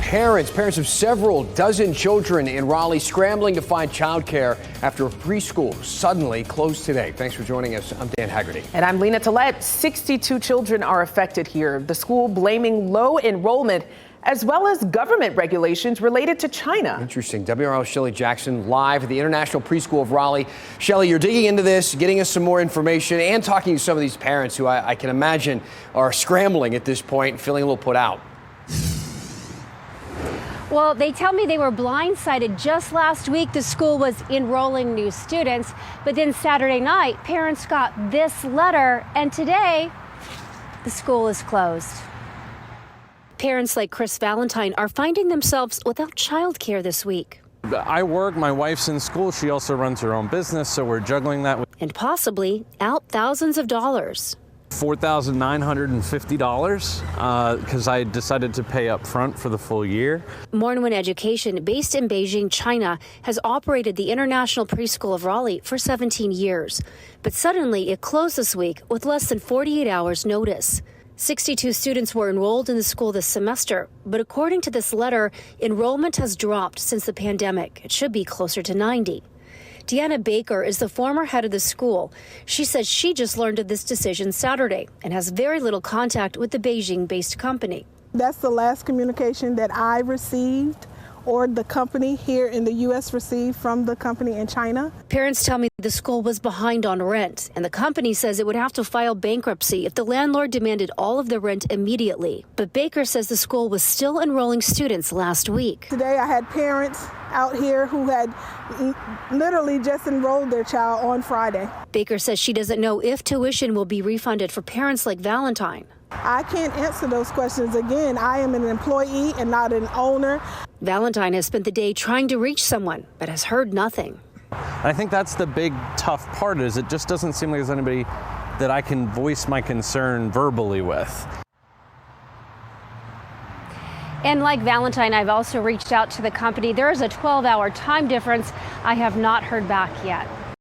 Parents of several dozen children in Raleigh scrambling to find childcare after a preschool suddenly closed today. Thanks for joining us. I'm Dan Haggerty. And I'm Lena Tillett. 62 children are affected here. The school blaming low enrollment as well as government regulations related to China. Interesting. WRL's Shelley Jackson live at the International Preschool of Raleigh. Shelley, you're digging into this, getting us some more information and talking to some of these parents who I can imagine are scrambling at this point, feeling a little put out. Well, they tell me they were blindsided. Just last week, the school was enrolling new students, but then Saturday night, parents got this letter, and today, the school is closed. Parents like Chris Valentine are finding themselves without childcare this week. I work, my wife's in school, she also runs her own business, so we're juggling that. And possibly out thousands of dollars. $4,950 because I decided to pay up front for the full year. Mornwin Education, based in Beijing, China, has operated the International Preschool of Raleigh for 17 years. But suddenly it closed this week with less than 48 hours notice. 62 students were enrolled in the school this semester, but according to this letter, enrollment has dropped since the pandemic. It should be closer to 90. Deanna Baker is the former head of the school. She says she just learned of this decision Saturday and has very little contact with the Beijing-based company. That's the last communication that I received or the company here in the U.S. received from the company in China. Parents tell me the school was behind on rent, and the company says it would have to file bankruptcy if the landlord demanded all of the rent immediately. But Baker says the school was still enrolling students last week. Today I had parents out here who had literally just enrolled their child on Friday. Baker says she doesn't know if tuition will be refunded for parents like Valentine. I can't answer those questions. Again, I am an employee and not an owner. Valentine has spent the day trying to reach someone, but has heard nothing. I think that's the big tough part, is it just doesn't seem like there's anybody that I can voice my concern verbally with. And like Valentine, I've also reached out to the company. There is a 12-hour time difference. I have not heard back yet.